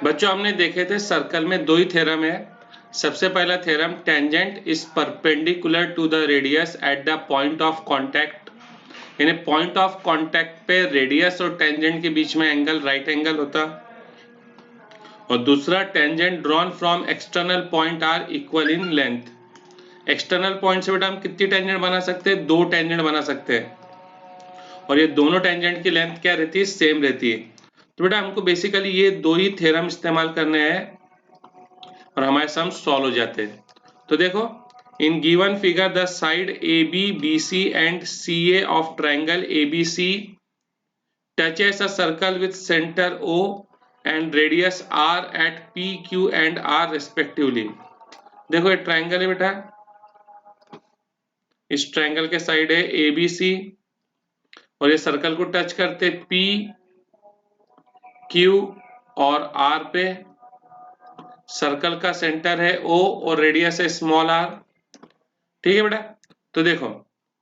बच्चों हमने देखे थे सर्कल में दो ही थ्योरम है। सबसे पहला theorem, tangent is perpendicular to the radius at the point of contact, यानी पॉइंट ऑफ कांटेक्ट पे रेडियस और टेंजेंट के बीच में एंगल राइट एंगल होता। और दूसरा, tangent drawn from external point are equal in length. External point से बेटा हम कितनी टेंजेंट बना सकते हैं? दो टेंजेंट बना सकते हैं, और ये दोनों टेंजेंट की लेंथ क्या रहती है? सेम रहती है। तो बेटा हमको बेसिकली ये दो ही थ्योरम इस्तेमाल करने हैं और हमारे सम सॉल्व हो जाते हैं। तो देखो, in given figure the side A B B C and C A of triangle A B C touches a circle with centre O and radius R at P Q and R respectively. देखो ये triangle है बेटा, इस triangle के side है A B C और ये circle को टच करते पी क्यू और आर पे। सर्कल का सेंटर है ओ और रेडियस है स्मॉल आर। ठीक है बेटा, तो देखो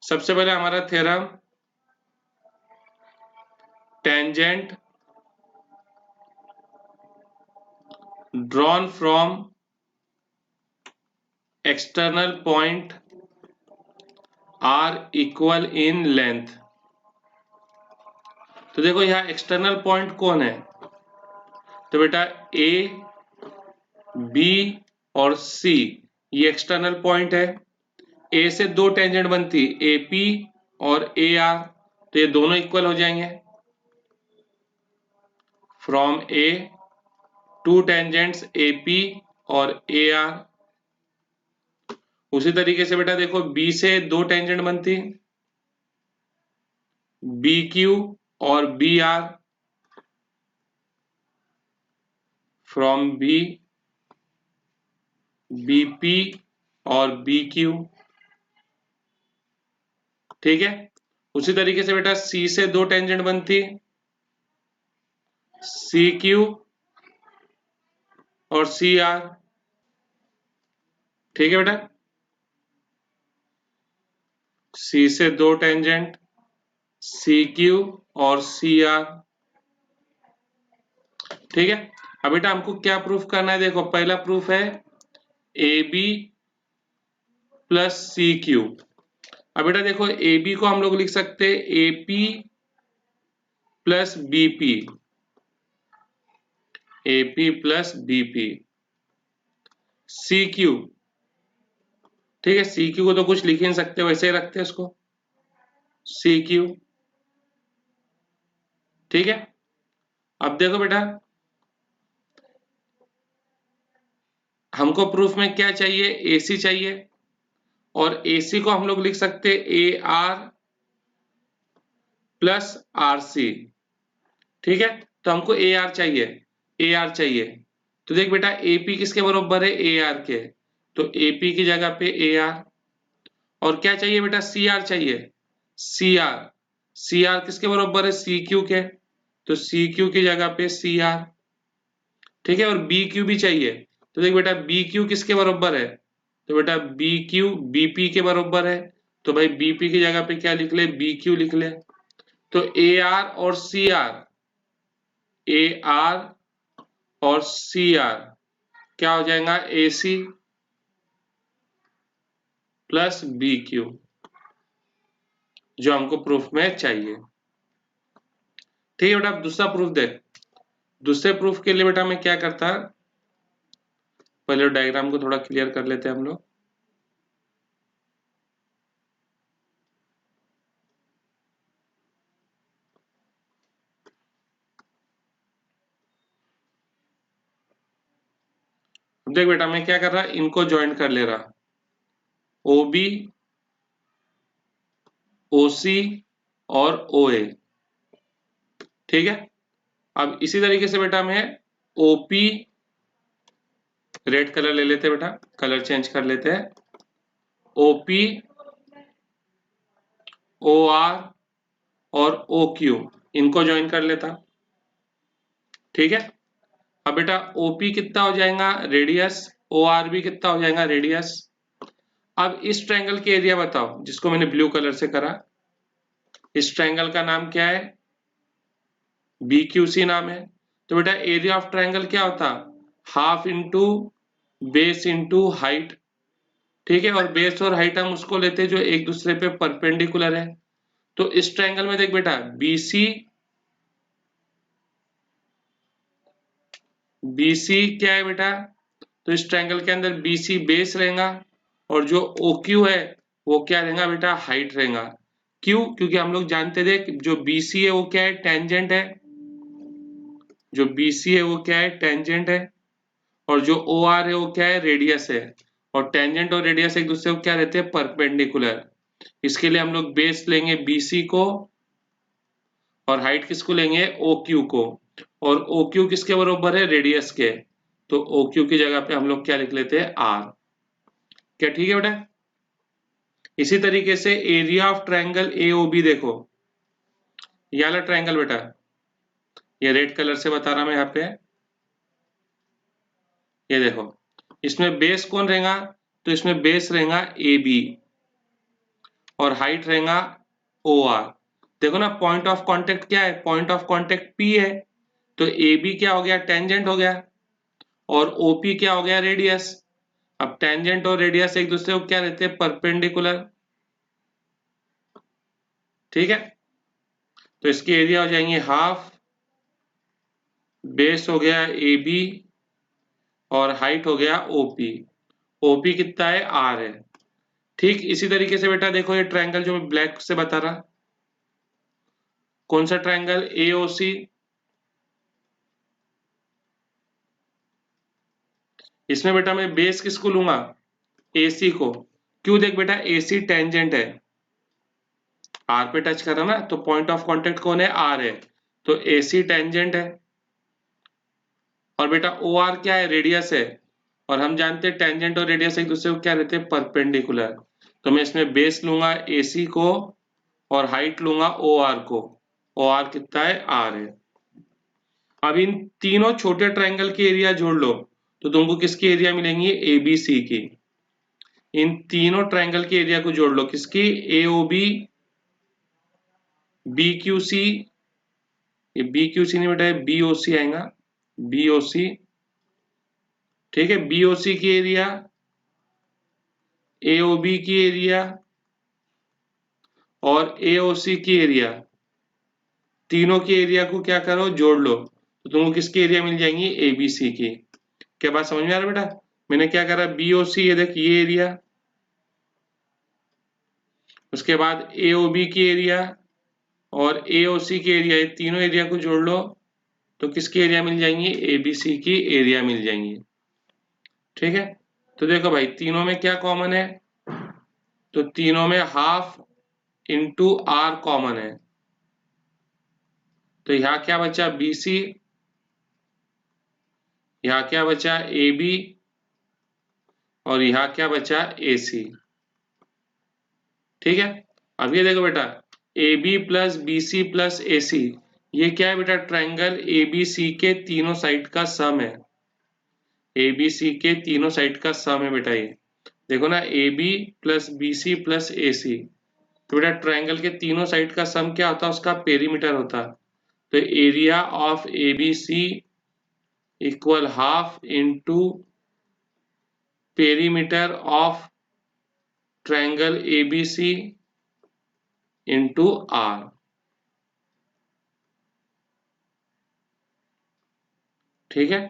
सबसे पहले हमारा theorem, tangent drawn from external point are equal in length. तो देखो यहां एक्सटर्नल पॉइंट कौन है? तो बेटा ए बी और सी ये एक्सटर्नल पॉइंट है। ए से दो टेंजेंट बनती, ए पी और ए आर, तो ये दोनों इक्वल हो जाएंगे। From A to tangents A P और ए आर। उसी तरीके से बेटा देखो बी से दो टेंजेंट बनती, बी क्यू और B R. From B B P और बी क्यू। ठीक है, उसी तरीके से बेटा सी से दो टेंजेंट बनती, सी क्यू और सी आर। ठीक है बेटा, सी से दो टेंजेंट सी क्यू और सी आर। ठीक है, अब बेटा हमको क्या प्रूफ करना है? देखो पहला प्रूफ है A B plus C Q. अब बेटा देखो ए बी को हम लोग लिख सकते हैं A P plus B P, A P plus B P. C Q, ठीक है, सी क्यू को तो कुछ लिख ही नहीं सकते, वैसे ही रखते हैं उसको, सी क्यू। ठीक है, अब देखो बेटा हमको प्रूफ में क्या चाहिए? एसी चाहिए, और एसी को हम लोग लिख सकते हैं A R plus R C. ठीक है, तो हमको ए आर चाहिए, ए आर चाहिए। तो देख बेटा एपी किसके बराबर है? ए आर के, तो एपी की जगह पे ए आर। और क्या चाहिए बेटा? सी आर चाहिए, सी आर। सी आर किसके बराबर है? सी क्यू के, तो सी क्यू की जगह पे सी आर। ठीक है, और बी क्यू भी चाहिए। तो देख बेटा बी क्यू किसके बराबर है? तो बेटा बी क्यू बीपी के बराबर है, तो भाई बीपी की जगह पे क्या लिख ले? बी क्यू लिख ले। तो ए आर और सी आर, ए आर और सी आर क्या हो जाएगा? ए सी प्लस बी क्यू, जो हमको प्रूफ में चाहिए। ठीक है बेटा, अब दूसरा प्रूफ देख। दूसरे प्रूफ के लिए बेटा मैं क्या करता, पहले डायग्राम को थोड़ा क्लियर कर लेते हैं हम लोग। देख बेटा मैं क्या कर रहा, इनको ज्वाइन कर ले रहा, ओ बी ओ सी और ओ ए। ठीक है, अब इसी तरीके से बेटा मैं ओपी, रेड कलर ले लेते हैं बेटा, कलर चेंज कर लेते हैं, ओपी ओ आर और ओ क्यू, इनको ज्वाइन कर लेता। ठीक है, अब बेटा ओपी कितना हो जाएगा? रेडियस। ओ आर भी कितना हो जाएगा? रेडियस। अब इस ट्रायंगल के एरिया बताओ, जिसको मैंने ब्लू कलर से करा। इस ट्रायंगल का नाम क्या है? बी क्यू सी नाम है। तो बेटा एरिया ऑफ ट्रायंगल क्या होता, half into base into height. ठीक है, और बेस और हाइट हम उसको लेते हैं जो एक दूसरे पे परपेंडिकुलर है। तो इस ट्रायंगल में देख बेटा बीसी, बीसी क्या है बेटा, तो इस ट्रायंगल के अंदर बीसी बेस रहेगा और जो OQ है वो क्या रहेगा बेटा, हाइट रहेगा। क्यों, क्योंकि हम लोग जानते थे जो BC है वो क्या है, टेंजेंट है। जो BC है वो क्या है, टेंजेंट है। और जो OR है वो क्या है, रेडियस है। और टेंजेंट और रेडियस एक दूसरे को क्या रहते हैं, परपेंडिकुलर। इसके लिए हम लोग बेस लेंगे BC को और हाइट किसको लेंगे, OQ को। और OQ किसके बराबर है, रेडियस के। तो OQ की जगह पे हम लोग क्या लिख लेते हैं, R। क्या ठीक है बेटा। इसी तरीके से एरिया ऑफ ट्रायंगल AOB देखो, ये वाला ट्रायंगल बेटा, ये रेड कलर से बता रहा मैं यहाँ पे, ये देखो, इसमें बेस कौन रहेगा, तो इसमें बेस रहेगा AB और हाइट रहेगा OR। देखो ना पॉइंट ऑफ कांटेक्ट क्या है, पॉइंट ऑफ कांटेक्ट P है। तो AB क्या हो गया, टेंजेंट हो गया। और OP क्या हो गया, रेडियस। अब टेंजेंट और रेडियस एक दूसरे को क्या रहते हैं, परपेंडिकुलर। ठीक है, तो इसकी एरिया हो जाएंगे हाफ, बेस हो गया AB और हाइट हो गया OP। OP कितना है, R है। ठीक इसी तरीके से बेटा देखो ये ट्रायंगल जो मैं ब्लैक से बता रहा, कौन सा ट्रायंगल, AOC। इसमें बेटा मैं बेस किसको लूंगा, AC को। क्यों, देख बेटा AC टेंजेंट है, R पे टच कर रहा ना, तो पॉइंट ऑफ कांटेक्ट कौन है, R है। तो AC टेंजेंट है। और बेटा OR क्या है, रेडियस है। और हम जानते हैं टेंजेंट और रेडियस एक दूसरे को क्या रहते हैं, परपेंडिकुलर। तो मैं इसमें बेस लूंगा AC को और हाइट लूंगा OR को। OR कितना है, R है। अब इन तीनों छोटे ट्रायंगल की एरिया जोड़ लो, तो तुमको किसकी एरिया मिलेंगी, ABC की। इन तीनों ट्रायंगल की एरिया को जोड़ लो, किसकी, AOB, BQC, ये BQC नहीं बेटा, BOC आएगा, BOC। ठीक है, BOC की एरिया, AOB की एरिया और AOC की एरिया, तीनों की एरिया को क्या करो, जोड़ लो, तो तुमको किसकी एरिया मिल जाएंगी, ABC की। क्या बात समझ में आ रहा है बेटा। मैंने क्या करा, BOC, ये देख ये एरिया, उसके बाद AOB की एरिया और AOC की एरिया, ये तीनों एरिया को जोड़ लो, तो किसकी एरिया मिल जाएंगी, ABC की एरिया मिल जाएंगी। ठीक है, तो देखो भाई तीनों में क्या कॉमन है, तो तीनों में हाफ इंटू R कॉमन है। तो यहाँ क्या बचा, BC, यहाँ क्या बचा, AB और यहाँ क्या बचा, AC। ठीक है, अब ये देखो बेटा AB plus BC plus AC, ये क्या है बेटा, ट्रायंगल ABC के तीनों साइड का सम है। ABC के तीनों साइड का सम है बेटा ये। देखो ना AB plus BC plus AC, तो बेटा ट्रायंगल के तीनों साइड का सम क्या होता है, उसका पेरीमीटर होता है। तो area of ABC equal half into perimeter of triangle ABC into R। ठीक है,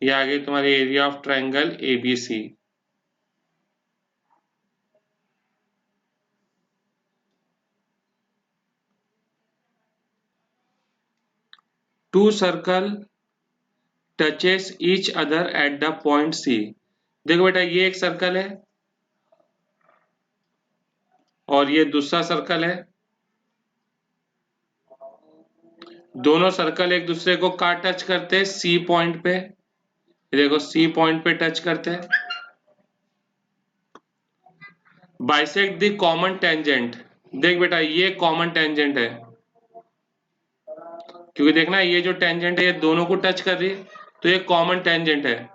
ये आ गई तुम्हारी area of triangle ABC। Two circle touches each other at the point C। देखो बेटा ये एक सर्कल है और ये दूसरा सर्कल है। दोनों सर्कल एक दूसरे को कहाँ टच करते हैं, C पॉइंट पे। ये देखो C पॉइंट पे टच करते हैं। Bisect the common tangent. देख बेटा ये कॉमन टेंजेंट है, क्योंकि देखना ये जो टेंजेंट है ये दोनों को टच कर रही है, तो ये कॉमन टेंजेंट है।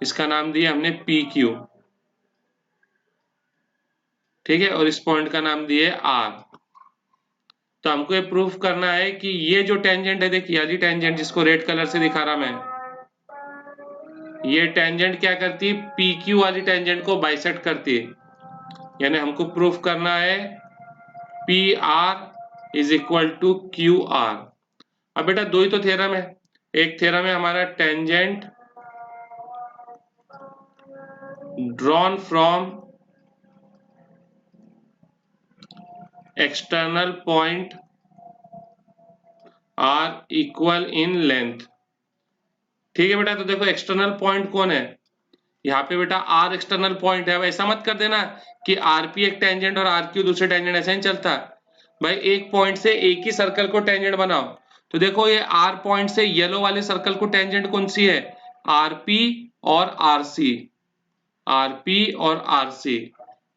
इसका नाम दिया हमने PQ। ठीक है, और इस पॉइंट का नाम दिए R। तो हमको ये प्रूफ करना है कि ये जो टेंजेंट है, देखिए वाली टेंजेंट जिसको रेड कलर से दिखा रहा मैं, ये टेंजेंट क्या करती है, पी क्यू वाली टेंजेंट को बाइसेक्ट करती है। यानी हमको प्रूफ करना है P R is equal to Q R. अब बेटा दो ही तो थ्योरम है। एक थ्योरम है हमारा tangent drawn from external point are equal in length. ठीक है बेटा, तो देखो एक्सटर्नल पॉइंट कौन है, यहाँ पे बेटा आर एक्सटर्नल पॉइंट है। अब ऐसा मत कर देना कि आरपी एक टेंजेंट और आर क्यू दूसरे टेंजेंट, ऐसा नहीं चलता भाई। एक पॉइंट से एक ही सर्कल को टेंजेंट बनाओ। तो देखो ये आर पॉइंट से येलो वाले सर्कल को टेंजेंट कौन सी है, आरपी और आरसी, आरपी और आरसी।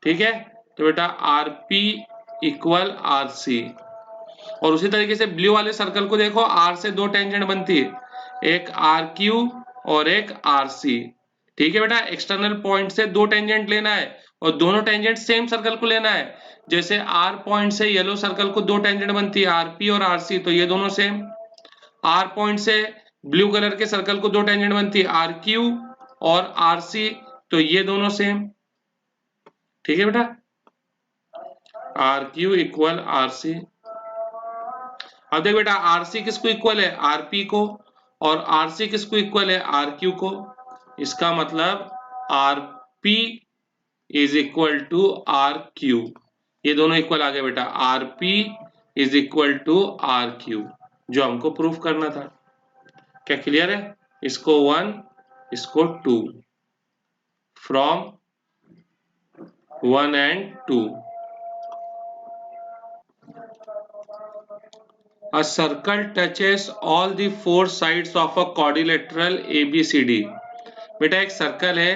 ठीक है, तो बेटा आरपी इक्वल आरसी। और उसी तरीके से ब्लू वाले सर्कल को देखो, आर से दो टेंजेंट बनती है, एक आर क्यू और एक आर सी। ठीक है बेटा, एक्सटर्नल पॉइंट से दो टेंजेंट लेना है और दोनों टेंजेंट सेम सर्कल को लेना है। जैसे आर पॉइंट से येलो सर्कल को दो टेंजेंट बनती है, आरपी और आरसी, तो ये दोनों सेम। आर पॉइंट से ब्लू कलर के सर्कल को दो टेंजेंट बनती है, आर क्यू और आरसी, तो ये दोनों सेम। ठीक है बेटा, R Q equal R C. अब देख बेटा, आरसी किसको इक्वल है, आरपी को, और आरसी किसको इक्वल है, आरक्यू को। इसका मतलब RP is equal to R Q. ये दोनों इक्वल आ गए बेटा, RP is equal to R Q, जो हमको प्रूफ करना था। क्या क्लियर है, इसको 1, इसको 2, from 1 and 2। A circle touches all the four sides of a quadrilateral ABCD। बेटा एक सर्कल है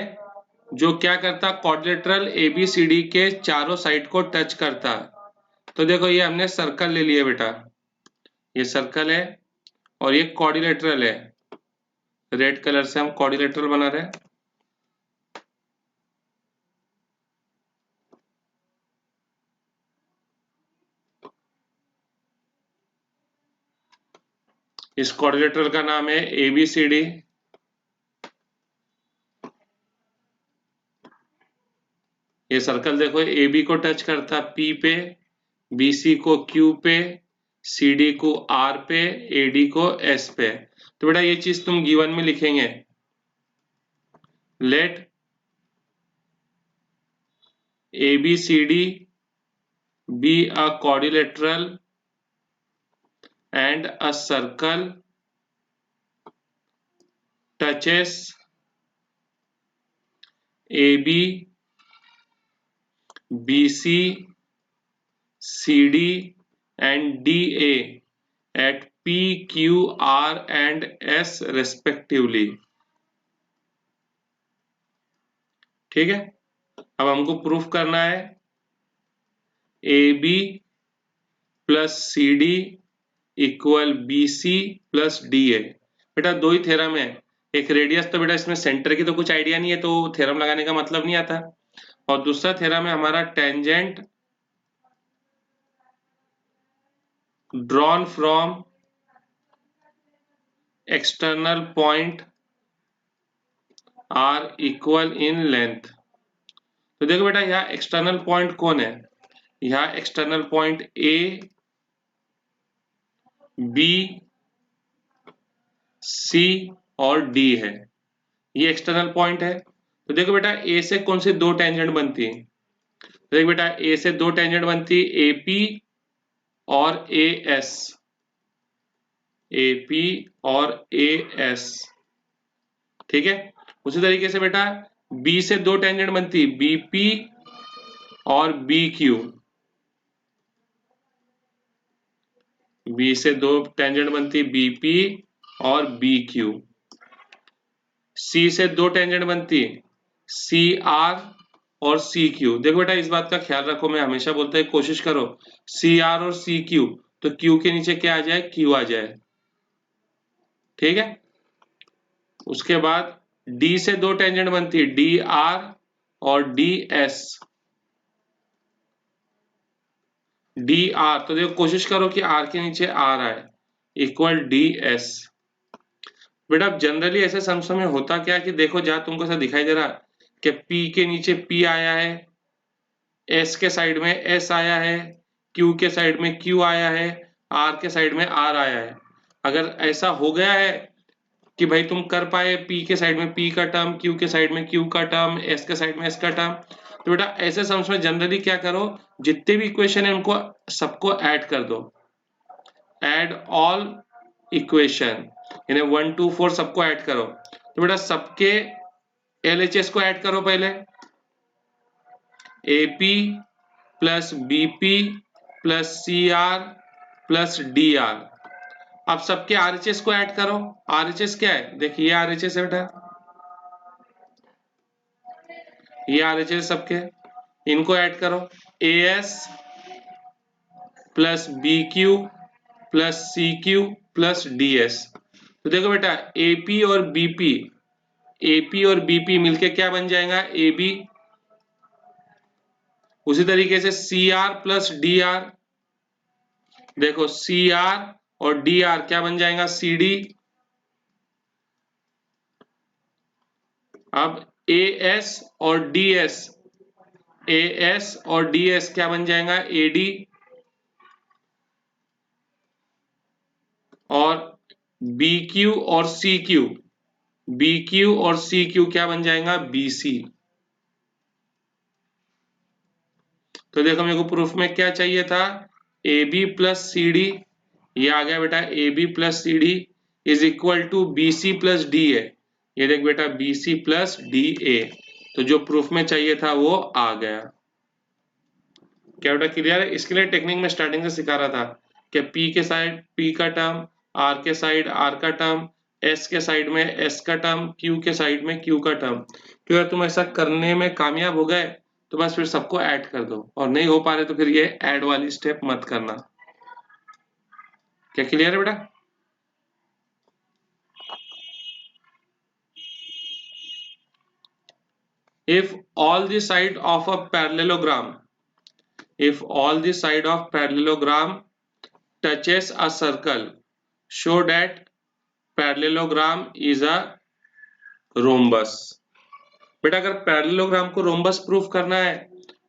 जो क्या करता, क्वाड्रिलेटरल एबीसीडी के चारों साइड को टच करता। तो देखो ये हमने सर्कल ले लिया बेटा, ये सर्कल है और ये क्वाड्रिलेटरल है। रेड कलर से हम क्वाड्रिलेटरल बना रहे हैं। इस क्वाड्रिलेटरल का नाम है एबीसीडी। ये सर्कल देखो ए बी को टच करता पी पे, बी सी को क्यू पे, सी डी को आर पे, ए डी को एस पे। तो बेटा ये चीज तुम गिवन में लिखेंगे, let A B C D be a quadrilateral and a circle touches AB, BC, CD and DA at P, Q, R and S respectively। ठीक है, अब हमको प्रूफ करना है AB plus C D equal B C plus D A. बेटा दो ही theorem है, एक रेडियस, तो बेटा इसमें सेंटर की तो कुछ आइडिया नहीं है, तो थ्योरम लगाने का मतलब नहीं आता। और दूसरा थ्योरम है हमारा tangent drawn from external point are equal in length. तो देखो बेटा यहाँ एक्सटर्नल पॉइंट कौन है, यहाँ external point A B C और डी है, ये एक्सटर्नल पॉइंट है। तो देखो बेटा ए से कौन सी दो टेंजेंट बनती है, तो देखो बेटा ए से दो टेंजेंट बनती है, एपी और ए एस, एपी और ए एस। ठीक है, उसी तरीके से बेटा बी से दो टेंजेंट बनती है, बीपी और बी क्यू, बी से दो टेंजेंट बनती है, बीपी और बी क्यू। सी से दो टेंजेंट बनती है, सी आर और सी क्यू। देखो बेटा इस बात का ख्याल रखो, मैं हमेशा बोलता है कोशिश करो सी आर और सी क्यू, तो क्यू के नीचे क्या आ जाए, क्यू आ जाए। ठीक है, उसके बाद डी से दो टेंजेंट बनती है, डी आर और डी एस, डी आर, तो देखो कोशिश करो कि आर के नीचे आर आए, इक्वल डी एस। बेटा अब जनरली ऐसे समस्या में होता क्या कि देखो जहां तुमको ऐसा दिखाई दे रहा कि पी के नीचे पी आया है, एस के साइड में एस आया है, क्यू के साइड में क्यू आया है, आर के साइड में आर आया है। अगर ऐसा हो गया है कि भाई तुम कर पाए पी के साइड में पी का टर्म, क्यू के साइड में क्यू का टर्म, एस के साइड में एस का टर्म, तो बेटा ऐसे सम्स में जनरली क्या करो, जितने भी इक्वेशन है उनको सबको ऐड कर दो, ऐड ऑल इक्वेशन, यानी 1 2 4 सबको ऐड करो। तो बेटा सबके एलएचएस को ऐड करो पहले, AP plus BP plus CR plus DR. अब सबके आरएचएस को ऐड करो। आरएचएस क्या है, देखिए आरएचएस है बेटा, ये आरएचएस सबके, इनको ऐड करो, AS plus B Q plus C Q plus D S. तो देखो बेटा एपी और बीपी मिलके क्या बन जाएगा, ए बी। उसी तरीके से C R plus D R, देखो सी आर और डी आर क्या बन जाएगा, सी डी। अब ए एस और डी एस, ए एस और डी एस क्या बन जाएगा, ए डी। और बी क्यू और सी क्यू, बी क्यू और सी क्यू क्या बन जाएगा, बी सी। तो देखो मेरे को प्रूफ में क्या चाहिए था, A B plus C D, ये आ गया बेटा A B plus C D is equal to B C plus D A. ये देख बेटा B C plus D A, तो जो प्रूफ में चाहिए था वो आ गया। क्या बेटा क्लियर है? इसके लिए टेक्निक में स्टार्टिंग से सिखा रहा था कि पी के साइड पी का टर्म, आर के साइड आर का टर्म, एस के साइड में एस का टर्म, क्यू के साइड में क्यू का टर्म। तो अगर तुम ऐसा करने में कामयाब हो गए तो बस फिर सबको ऐड कर दो, और नहीं हो पा रहे तो फिर ये ऐड वाली स्टेप मत करना। क्या क्लियर है बेटा? If all the side of a parallelogram, if all the side of parallelogram touches a circle, show that parallelogram is a rhombus। बेटा अगर पैरेललोग्राम को रोम्बस प्रूफ करना है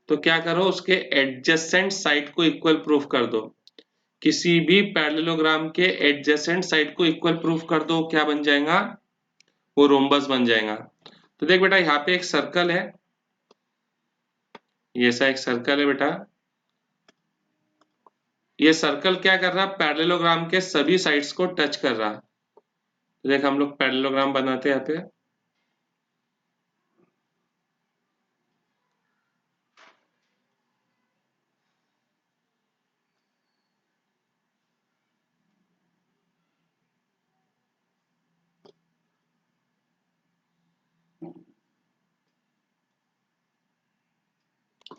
तो क्या करो, उसके एडजेसेंट साइड को इक्वल प्रूफ कर दो। किसी भी पैरेललोग्राम के एडजेसेंट साइड को इक्वल प्रूफ कर दो, क्या बन जाएगा, वो रोम्बस बन जाएगा। तो देख बेटा यहाँ पे एक सर्कल है, ये ऐसा एक सर्कल है बेटा, ये सर्कल क्या कर रहा है, पैरेललोग्राम के सभी साइड्स को टच कर रहा है। तो देख हम लोग पैरेललोग्राम बनाते हैं यहाँ पे,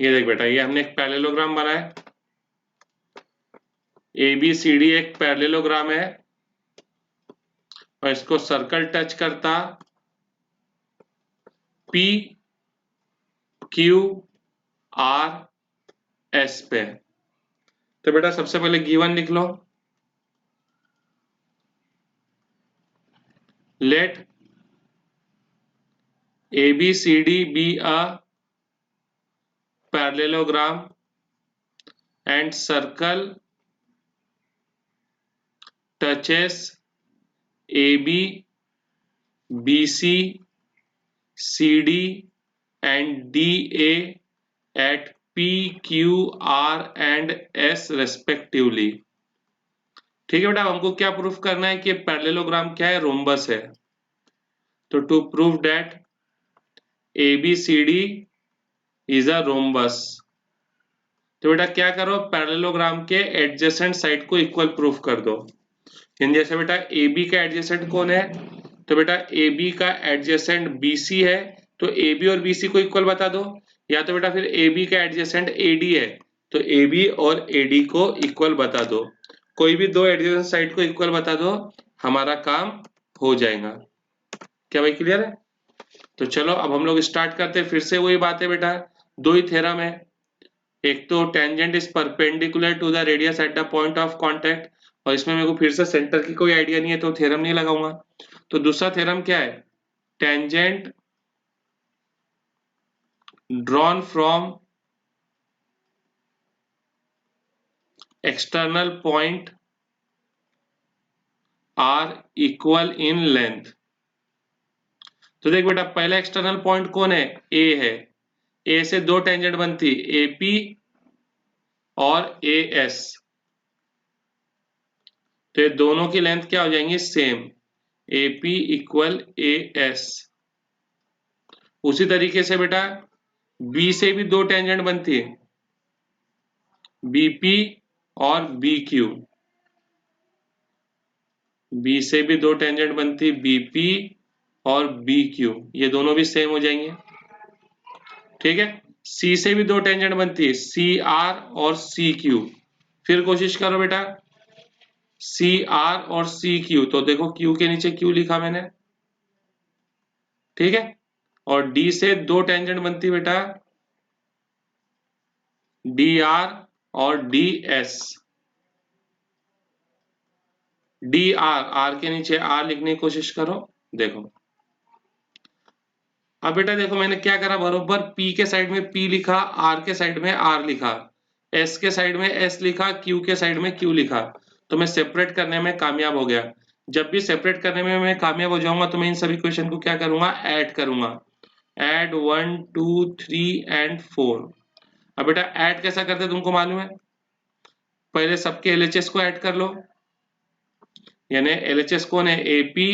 ये देख बेटा ये हमने एक पैरेललोग्राम बनाया, ए बी सी डी एक पैरेललोग्राम है, और इसको सर्कल टच करता पी क्यू आर एस पे। तो बेटा सबसे पहले गिवन लिख लो, let A B C D be a parallelogram and circle touches AB, BC, CD and DA at P, Q, R and S respectively। ठीक है बेटा, हमको क्या प्रूफ करना है कि पैरेललोग्राम क्या है, रोम्बस है। तो to prove that ABCD is a rhombus, तो बेटा क्या करो, पैरेललोग्राम के एडजेसेंट साइड को इक्वल प्रूफ कर दो। जैसे बेटा ए बी का एडजेसेंट कौन है, तो बेटा ए बी का एडजेसेंट बी सी है, तो ए बी और बी सी को इक्वल बता दो। या तो बेटा फिर ए बी का एडजेसेंट ए डी है, तो ए बी और ए डी को इक्वल बता दो। कोई भी दो एडजेसेंट साइड को इक्वल बता दो, हमारा काम हो जाएगा। क्या भाई क्लियर है? तो चलो अब हम लोग स्टार्ट करते हैं। फिर से वही बात है बेटा, दो ही थ्योरम है, एक तो tangent is perpendicular to the radius at the point of contact, और इसमें मेरे को फिर से सेंटर की कोई आइडिया नहीं है तो थ्योरम नहीं लगाऊंगा। तो दूसरा थ्योरम क्या है, tangent drawn from external point are equal in length. तो देख बेटा, पहला एक्सटर्नल पॉइंट कौन है, ए है। ए से दो टेंजेंट बनती, एपी और ए एस। तो ये दोनों की लेंथ क्या हो जाएंगी, same, AP equal A S. उसी तरीके से बेटा बी से भी दो टेंजेंट बनती है, बीपी और बी क्यू। बी से भी दो टेंजेंट बनती, बीपी और बी क्यू, ये दोनों भी सेम हो जाएंगे। ठीक है, सी से भी दो टेंजेंट बनती है, सी आर और सी क्यू। फिर कोशिश करो बेटा, सी आर और सी क्यू, तो देखो क्यू के नीचे क्यू लिखा मैंने। ठीक है, और डी से दो टेंजेंट बनती बेटा, डी आर और D S. D R, R के नीचे आर लिखने की कोशिश करो, देखो। अब बेटा देखो मैंने क्या करा, बरोबर P के साइड में P लिखा, R के साइड में R लिखा, S के साइड में S लिखा, Q के साइड में Q लिखा। तो मैं सेपरेट करने में कामयाब हो गया। जब भी सेपरेट करने में मैं कामयाब हो जाऊंगा तो मैं इन सभी क्वेश्चन को क्या करूंगा, ऐड करूंगा। Add 1 2 3 and 4। अब बेटा ऐड कैसा करते तुमको मालूम है, पहले सबके LHS को ऐड कर लो। यानी LHS कौन है, AP,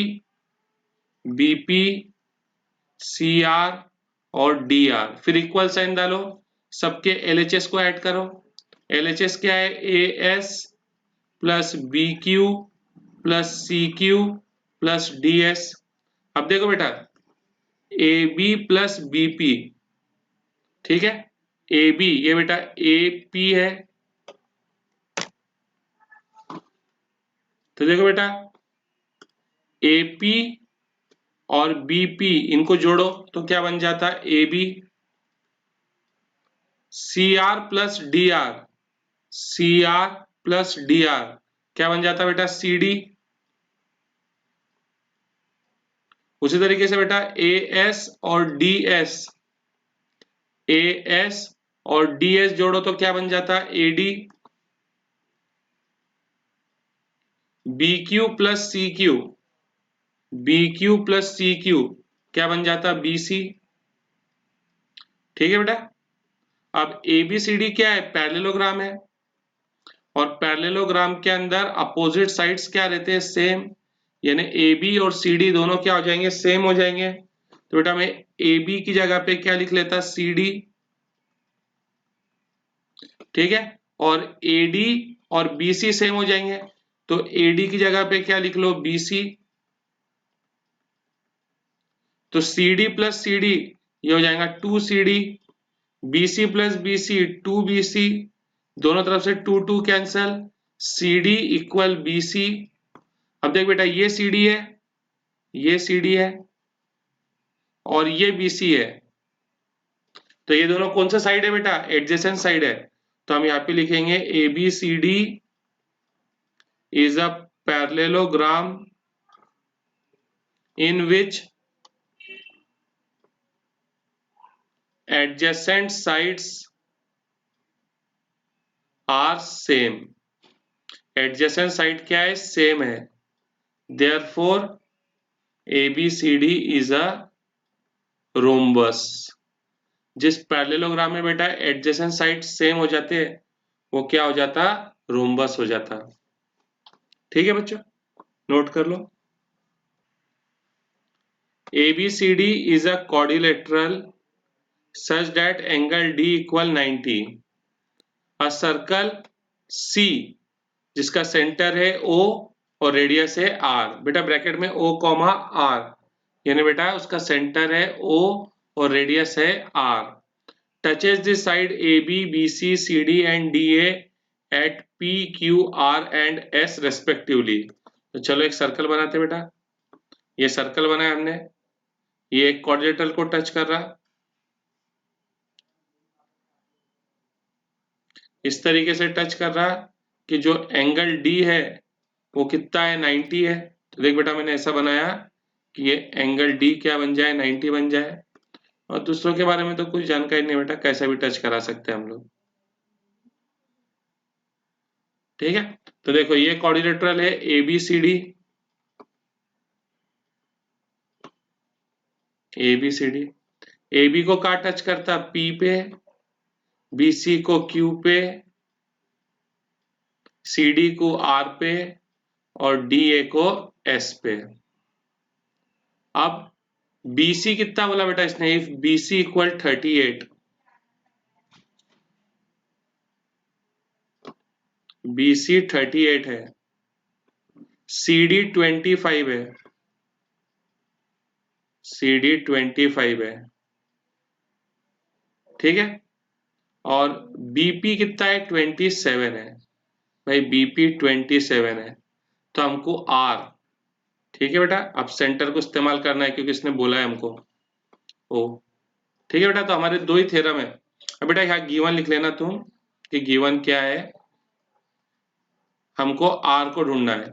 BP, CR और DR। फिर इक्वल साइन डालो, सबके LHS को ऐड करो। LHS क्या है, AS plus BQ plus CQ plus DS। अब देखो बेटा, AB प्लस BP, ठीक है, AB ये बेटा AP है। तो देखो बेटा AP और BP इनको जोड़ो तो क्या बन जाता है, AB। CR plus DR, CR plus DR क्या बन जाता है बेटा, CD। उसी तरीके से बेटा AS और DS, AS और DS जोड़ो तो क्या बन जाता है, AD। BQ plus CQ, BQ plus CQ क्या बन जाता है, BC। ठीक है बेटा, अब ABCD क्या है, पैरेललोग्राम है, और पैरेललोग्राम के अंदर अपोजिट साइड्स क्या रहते हैं, सेम। यानी AB और CD दोनों क्या हो जाएंगे, सेम हो जाएंगे। तो बेटा मैं AB की जगह पे क्या लिख लेता, CD। ठीक है, और AD और BC सेम हो जाएंगे, तो AD की जगह पे क्या लिख लो, BC। तो CD प्लस CD ये हो जाएगा 2CD, BC plus BC 2BC, दोनों तरफ से 2 2 कैंसल, CD इक्वल BC। अब देख बेटा ये CD है, ये CD है और ये BC है, तो ये दोनों कौन सा साइड है बेटा, एडजेसेंट साइड है। तो हम यहाँ पे लिखेंगे ABCD is a parallelogram in which adjacent sides are same। adjacent side क्या है, सेम है, therefore ABCD is a rhombus। जिस पैरेललोग्राम में बेटा एडजेसेंट साइड सेम हो जाते हैं वो क्या हो जाता, रोम्बस हो जाता। ठीक है बच्चों, नोट कर लो। ABCD is a quadrilateral such that angle D equal 90। A circle C जिसका सेंटर है O और रेडियस है R, बेटा ब्रैकेट में O कॉमा R, यानी बेटा उसका सेंटर है O और रेडियस है R, touches the side AB, BC, CD and DA at P, Q, R and S respectively। तो चलो एक सर्कल बनाते बेटा, ये सर्कल बनाया हमने, ये एक क्वाड्रिलेटरल को टच कर रहा, इस तरीके से टच कर रहा कि जो एंगल डी है वो कितना है, 90 है। तो देख बेटा मैंने ऐसा बनाया कि ये एंगल डी क्या बन जाए, 90 बन जाए। और दूसरों के बारे में तो कुछ जानकारी नहीं बेटा, कैसा भी टच करा सकते हैं हम लोग। ठीक है, तो देखो ये क्वाड्रिलेटरल है ABCD, ABCD। AB को कहाँ टच करता, P पे, BC को Q पे, CD को R पे, और DA को S पे। अब BC कितना बोला बेटा इसने, इफ BC इक्वल 38, BC 38 है, CD 25 है, CD 25 है, ठीक है। और BP कितना है, 27 है भाई, BP 27 है। तो हमको R, ठीक है बेटा, अब सेंटर को इस्तेमाल करना है क्योंकि इसने बोला है हमको ओ। ठीक है बेटा, तो हमारे दो ही थ्योरम है। अब बेटा यहाँ गिवन लिख लेना तुम कि गिवन क्या है, हमको R को ढूंढना है।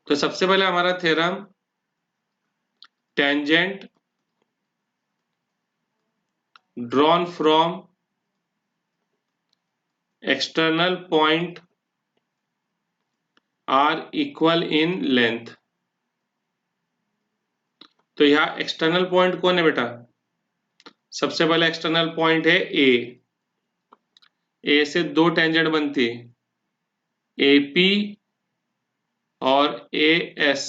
तो सबसे पहले हमारा theorem tangent drawn from external point are equal in length. तो यहाँ एक्सटर्नल पॉइंट कौन है बेटा, सबसे पहले एक्सटर्नल पॉइंट है ए से दो टेंजेंट बनती है, AP और AS,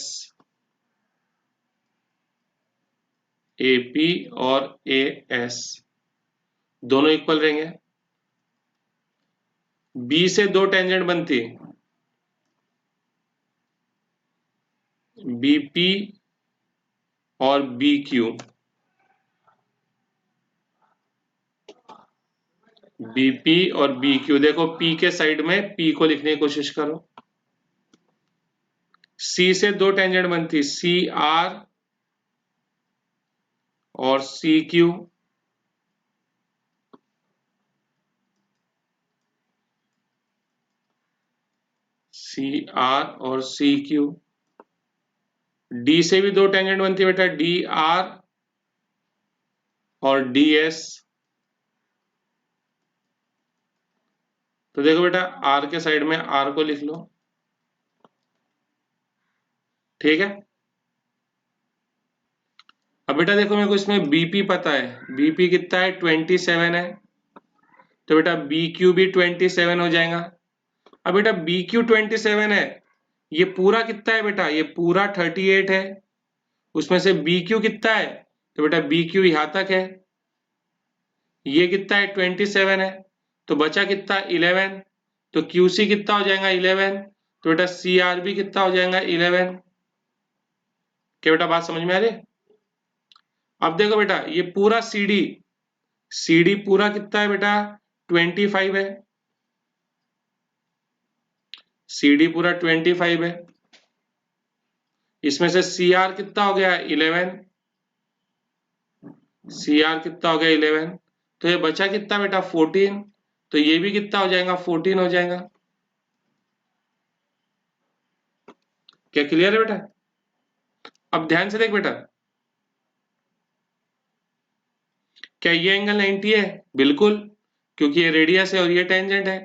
AP और AS दोनों इक्वल रहेंगे। B से दो टेंजेंट बनती है, BP और BQ, BP और BQ। देखो P के साइड में P को लिखने की कोशिश करो। C से दो टेंजेंट बनती, CR और CQ, CR और CQ। D से भी दो टेंजेंट बनती है बेटा, DR और DS। तो देखो बेटा R के साइड में R को लिख लो, ठीक है। अब बेटा देखो मेरे को इसमें BP पता है, BP कितना है, 27 है। तो बेटा BQ भी 27 हो जाएगा। अब बेटा BQ 27 है, ये पूरा कितना है बेटा, ये पूरा 38 है। उसमें से BQ कितना है, तो बेटा BQ यहां तक है, ये कितना है, 27 है। तो बचा कितना, 11। तो QC कितना हो जाएगा, 11। तो बेटा CR भी कितना हो जाएगा, 11। क्या बेटा बात समझ में आ रही है? अब देखो बेटा ये पूरा CD पूरा कितना है बेटा, 25 है। CD पूरा 25 है। इसमें से CR कितना हो गया, 11। CR कितना हो गया, 11। तो ये बचा कितना बेटा, 14। तो ये भी कितना हो जाएगा, 14 हो जाएगा। क्या क्लियर है बेटा? अब ध्यान से देख बेटा, क्या ये एंगल 90 है, बिल्कुल, क्योंकि ये रेडियस है और ये टेंजेंट है।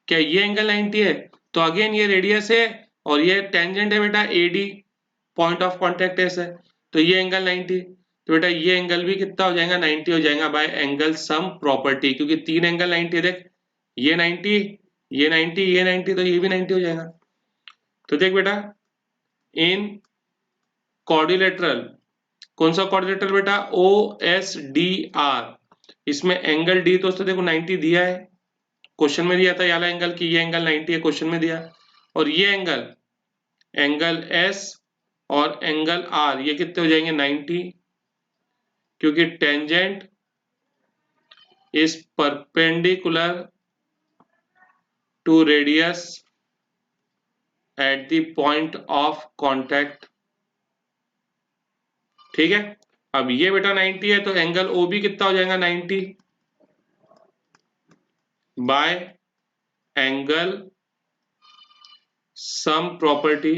क्या ये एंगल 90 है, तो अगेन ये रेडियस है और ये टेंजेंट है बेटा, AD, point of contact S है। तो ये एंगल 90, तो बेटा ये एंगल भी कितना हो जाएगा, 90 हो जाएगा बाय एंगल सम प्रॉपर्टी, क्योंकि तीन एंगल 90 है। देख ये 90, ये 90, ये 90, तो ये भी 90 हो जाएगा। तो देख बेटा इन क्वाड्रिलेटरल, कौन सा क्वाड्रिलेटरल बेटा, OSDR, इसमें एंगल D तो देखो 90 दिया है, क्वेश्चन में दिया था ये वाला एंगल की, ये एंगल 90 है, क्वेश्चन में दिया। और ये एंगल S और एंगल R ये कितने हो जाएंगे, 90, क्योंकि tangent is perpendicular to radius at the point of contact. ठीक है, अब ये बेटा 90 है, तो एंगल OB कितना हो जाएगा, 90। By angle sum property.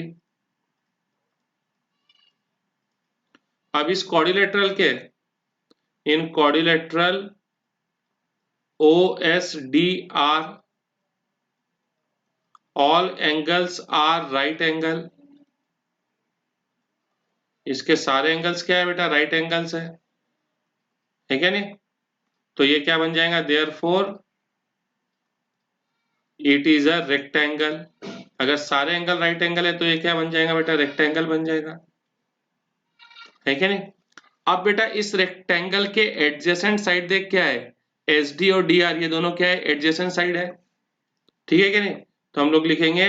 अब इस क्वाड्रिलेटरल के in quadrilateral OSDR all angles are right angle. इसके सारे एंगल्स क्या है बेटा? राइट एंगल्स है क्या नहीं? तो ये क्या बन जाएगा? Therefore it is a rectangle. अगर सारे एंगल राइट एंगल है तो ये क्या बन जाएगा बेटा? रेक्टेंगल बन जाएगा, है क्या नहीं? अब बेटा इस रेक्टेंगल के एडजेसेंट साइड देख क्या है? SD और DR ये दोनों क्या है? एडजेसेंट साइड है, ठीक है क्या नहीं? तो हम लोग लिखेंगे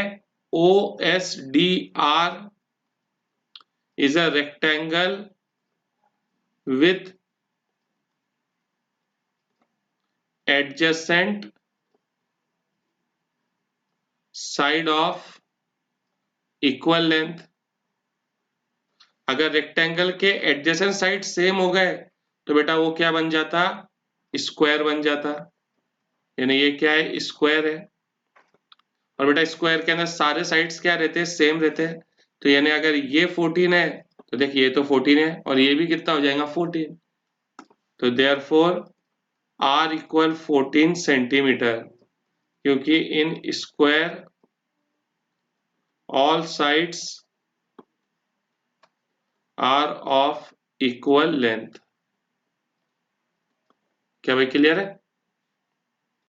OSDR is a rectangle with adjacent side of equal length। अगर रेक्टेंगल के एडजेसेंट साइड सेम हो गए तो बेटा वो क्या बन जाता? स्क्वायर बन जाता। यानी ये क्या है? स्क्वायर है। और बेटा स्क्वायर के अंदर सारे साइड्स क्या रहते हैं? सेम रहते हैं। तो यानी अगर ये 14 है तो देखिए ये तो 14 है और ये भी कितना हो जाएगा? 14। तो देयरफॉर R इक्वल 14 सेंटीमीटर, क्योंकि in square all sides are of equal length. क्या भाई क्लियर है?